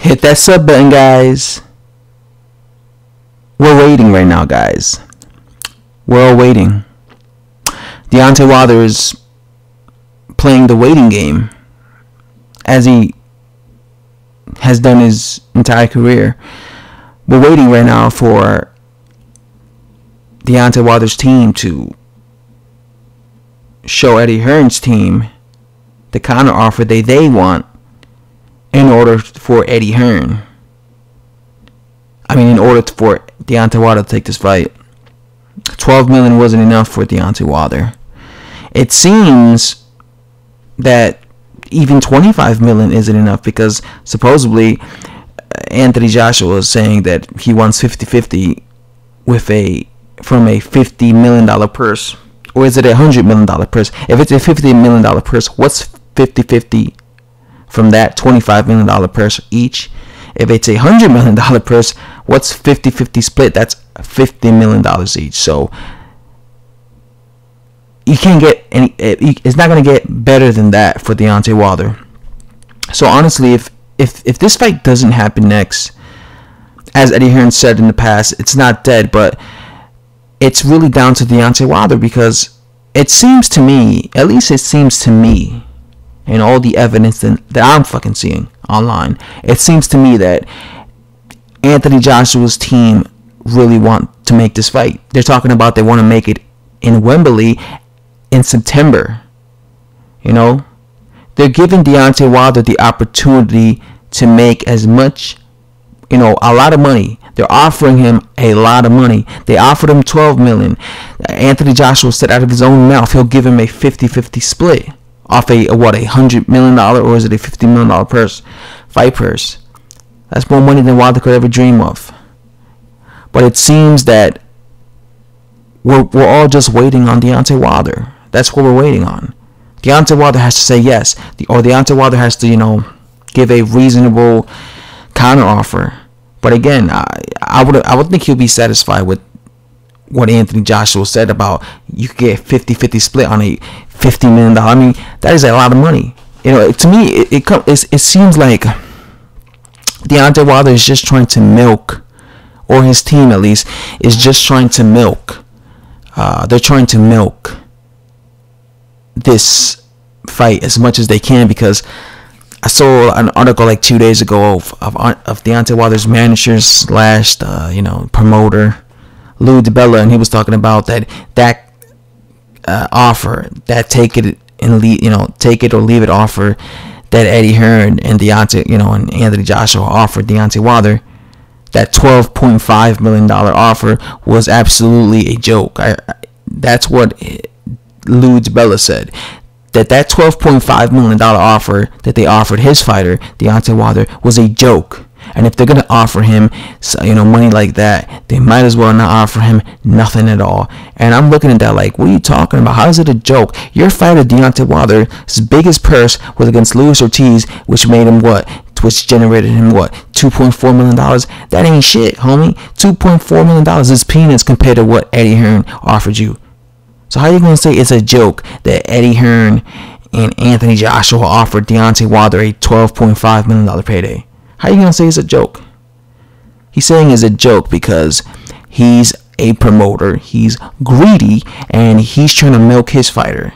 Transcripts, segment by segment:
Hit that sub button, guys. We're waiting right now, guys. We're all waiting. Deontay Wilder is playing the waiting game, as he has done his entire career. We're waiting right now for Deontay Wilder's team to show Eddie Hearn's team the counter offer they want in order for Eddie Hearn. In order for Deontay Wilder to take this fight. $12 million wasn't enough for Deontay Wilder. It seems that even $25 million isn't enough, because supposedly Anthony Joshua is saying that he wants 50-50 from a $50 million purse. Or is it a $100 million purse? If it's a $50 million purse, what's 50-50 from that $25 million purse each? If it's a $100 million purse, what's 50-50 split? That's $50 million each. So you can't get any. It's not going to get better than that for Deontay Wilder. So honestly, if this fight doesn't happen next, as Eddie Hearn said in the past, it's not dead, but it's really down to Deontay Wilder, because it seems to me, at least it seems to me, and all the evidence that I'm fucking seeing online, it seems to me that Anthony Joshua's team really want to make this fight. They're talking about they want to make it in Wembley in September. They're giving Deontay Wilder the opportunity to make as much, a lot of money. They're offering him a lot of money. They offered him $12 million. Anthony Joshua said out of his own mouth he'll give him a 50-50 split off a $100 million, or is it a $50 million fight purse? That's more money than Wilder could ever dream of. But it seems that we're all just waiting on Deontay Wilder. That's what we're waiting on. Deontay Wilder has to say yes, or Deontay Wilder has to, give a reasonable counter offer. But again, I would think he'll be satisfied with what Anthony Joshua said about you could get 50-50 split on a $50 million. That is a lot of money. To me, it seems like Deontay Wilder is just trying to milk, or his team at least is just trying to milk. They're trying to milk this fight as much as they can, because I saw an article like 2 days ago of Deontay Wilder's manager / promoter, Lou DiBella, and he was talking about that offer, that take it or leave it offer that Eddie Hearn and Deontay, and Anthony Joshua offered Deontay Wilder. That $12.5 million offer was absolutely a joke. That's what Lou DiBella said. That $12.5 million offer that they offered his fighter, Deontay Wilder, was a joke. And if they're going to offer him, money like that, they might as well not offer him nothing at all. And I'm looking at that like, what are you talking about? How is it a joke? Your fighter, Deontay Wilder, his biggest purse was against Luis Ortiz, which made him which generated him $2.4 million. That ain't shit, homie. $2.4 million is peanuts compared to what Eddie Hearn offered you. So how are you going to say it's a joke that Eddie Hearn and Anthony Joshua offered Deontay Wilder a $12.5 million payday? How are you going to say it's a joke? He's saying it's a joke because he's a promoter, he's greedy, and he's trying to milk his fighter.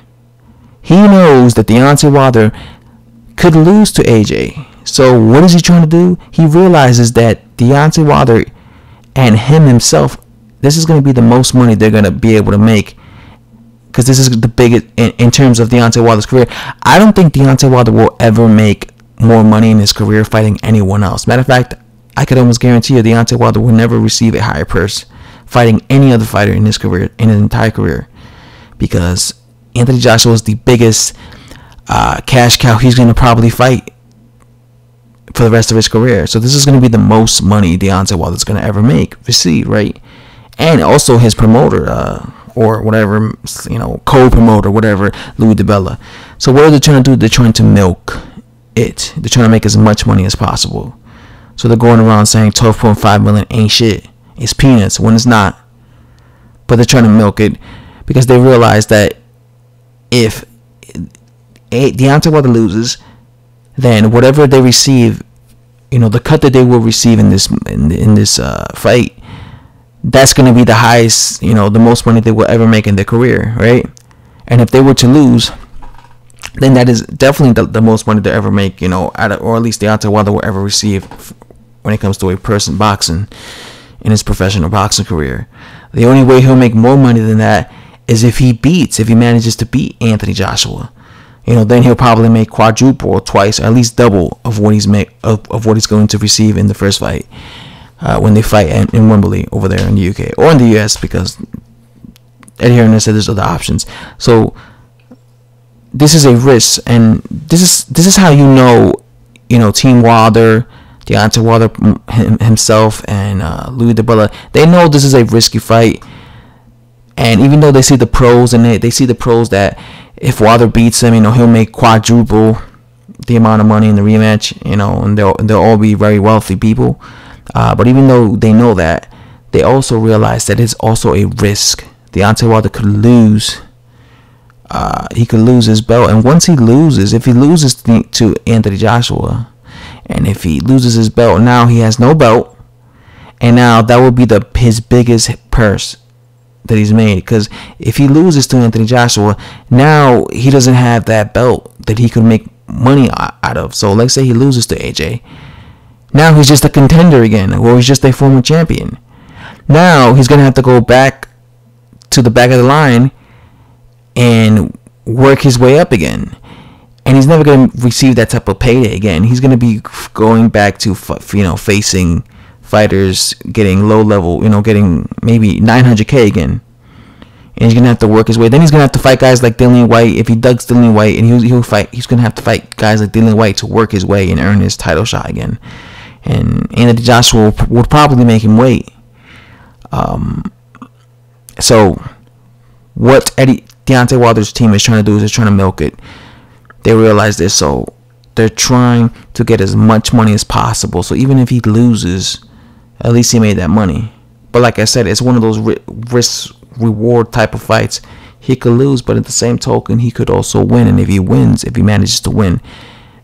He knows that Deontay Wilder could lose to AJ. So what is he trying to do? He realizes that Deontay Wilder and him himself, this is going to be the most money they're going to be able to make, because this is the biggest in terms of Deontay Wilder's career. I don't think Deontay Wilder will ever make more money in his career fighting anyone else. Matter of fact, I could almost guarantee you Deontay Wilder will never receive a higher purse fighting any other fighter in his career, in his entire career, because Anthony Joshua is the biggest cash cow he's going to probably fight for the rest of his career. So this is going to be the most money Deontay Wilder's going to ever receive, right? And also his promoter, or whatever, co-promoter, whatever, Louis DiBella. So what are they trying to do? They're trying to milk it. They're trying to make as much money as possible. So they're going around saying $12.5 million ain't shit. It's peanuts when it's not. But they're trying to milk it because they realize that if Deontay Wilder loses, then whatever they receive the cut that they will receive in this fight, that's going to be the highest, the most money they will ever make in their career, right? And if they were to lose, then that is definitely the most money they ever make, or at least Deontay Wilder will ever receive when it comes to a person boxing in his professional boxing career. The only way he'll make more money than that is if he manages to beat Anthony Joshua. Then he'll probably make quadruple or twice, or at least double of what he's going to receive in the first fight when they fight in Wembley over there in the UK or in the US, because Eddie Hearn said there's other options. So this is a risk, and this is how Team Wilder, Deontay Wilder himself, and Louis DiBella, they know this is a risky fight. And even though they see the pros, and they see the pros that if Wilder beats him, he'll make quadruple the amount of money in the rematch, and they'll all be very wealthy people. But even though they know that, they also realize that it's also a risk. Deontay Wilder could lose. He could lose his belt, and once if he loses to Anthony Joshua, and if he loses his belt, now he has no belt, and now that will be his biggest purse that he's made. Because if he loses to Anthony Joshua, now he doesn't have that belt that he could make money out of. So let's say he loses to AJ, now he's just a contender again, or he's just a former champion. Now he's gonna have to go back to the back of the line and work his way up again, and he's never going to receive that type of payday again. He's going to be going back to facing fighters getting low level, getting maybe 900K again, and he's going to have to work his way. Then he's going to have to fight guys like Dillian White. If he ducks Dillian White, and he's going to have to fight guys like Dillian White to work his way and earn his title shot again. And Anthony Joshua would probably make him wait. So what Deontay Wilder's team is trying to do is they're trying to milk it. They realize this, so they're trying to get as much money as possible. So even if he loses, at least he made that money. But like I said, it's one of those risk reward type of fights. He could lose, but at the same token, he could also win. And if he manages to win,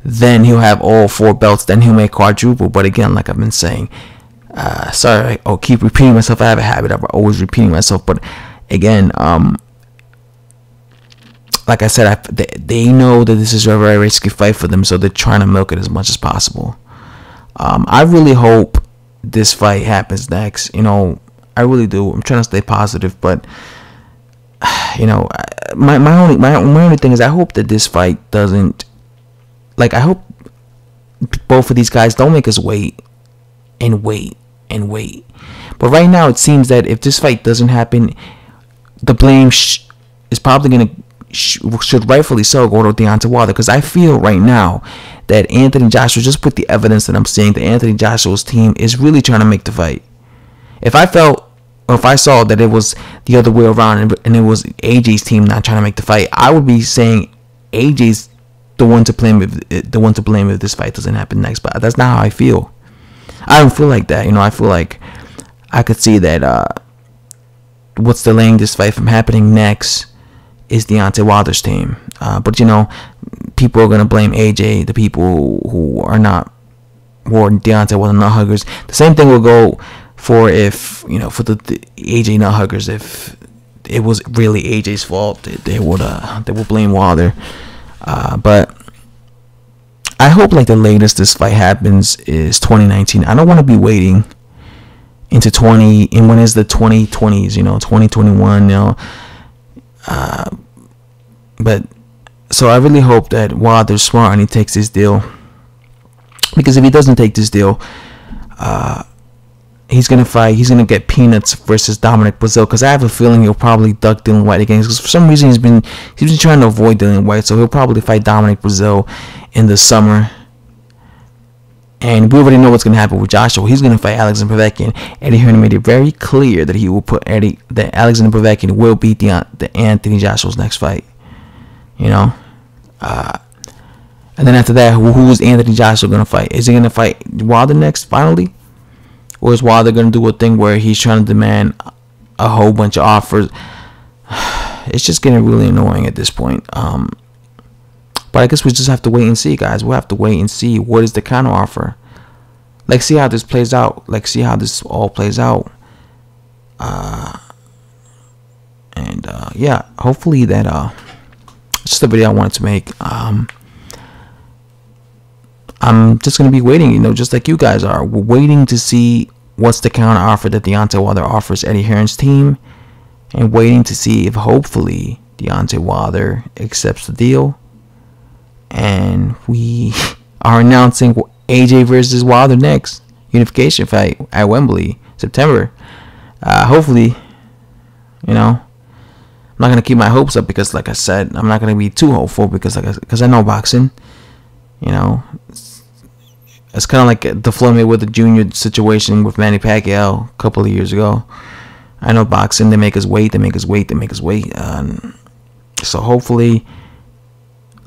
then he'll have all 4 belts. Then he'll make quadruple. But again, like I've been saying, sorry, I'll keep repeating myself. I have a habit of always repeating myself. But again, like I said, they know that this is a very risky fight for them, so they're trying to milk it as much as possible. I really hope this fight happens next. I really do. I'm trying to stay positive, but my only thing is I hope that this fight doesn't. I hope both of these guys don't make us wait and wait and wait. But right now, it seems that if this fight doesn't happen, the blame is probably going to. Should rightfully so go to Deontay Wilder, because I feel right now that Anthony Joshua, just with the evidence that I'm seeing, that Anthony Joshua's team is really trying to make the fight. If I saw that it was the other way around and it was AJ's team not trying to make the fight, I would be saying AJ's the one to blame if this fight doesn't happen next. But that's not how I feel. I don't feel like that. I feel like I could see that what's delaying this fight from happening next is Deontay Wilder's team. But people are gonna blame AJ, the people who are Deontay Wilder nut huggers. The same thing will go for for the AJ nut huggers. If it was really AJ's fault, they will blame Wilder. But I hope the latest this fight happens is 2019. I don't want to be waiting into and when is the 2020s, 2021, but so I really hope that Wilder's smart and he takes this deal, because if he doesn't take this deal, he's gonna get peanuts versus Dominic Breazeale, because I have a feeling he'll probably duck Dillian White again, because for some reason he's been trying to avoid Dillian White, so he'll probably fight Dominic Breazeale in the summer. And we already know what's going to happen with Joshua. He's going to fight Alexander Povetkin. Eddie Hearn made it very clear that he will that Alexander Povetkin will beat the Anthony Joshua's next fight. And then after that, who is Anthony Joshua going to fight? Is he going to fight Wilder next, finally? Or is Wilder going to do a thing where he's trying to demand a whole bunch of offers? It's just getting really annoying at this point. But I guess we just have to wait and see, guys. We'll have to wait and see what is the counter offer. like, see how this plays out. Like, see how this all plays out. Yeah, hopefully that it's just a video I wanted to make. I'm just gonna be waiting, you know, just like you guys are. We're waiting to see what's the counter offer that Deontay Wilder offers Eddie Hearn's team, and waiting to see if hopefully Deontay Wilder accepts the deal, and we are announcing AJ versus Wilder next unification fight at Wembley, September. Hopefully, you know, I'm not gonna keep my hopes up because, like I said, I'm not gonna be too hopeful because I know boxing. You know, it's kind of like the Floyd Mayweather Jr. situation with Manny Pacquiao a couple of years ago. I know boxing, they make us wait. So hopefully,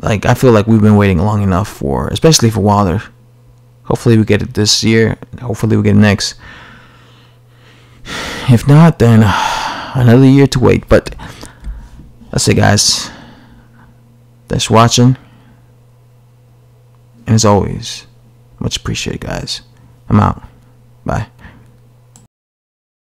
like, I feel like we've been waiting long enough for, especially for Wilder. Hopefully we get it this year. Hopefully we get it next. If not, then another year to wait. But that's it, guys. Thanks for watching. And as always, much appreciated, guys. I'm out. Bye.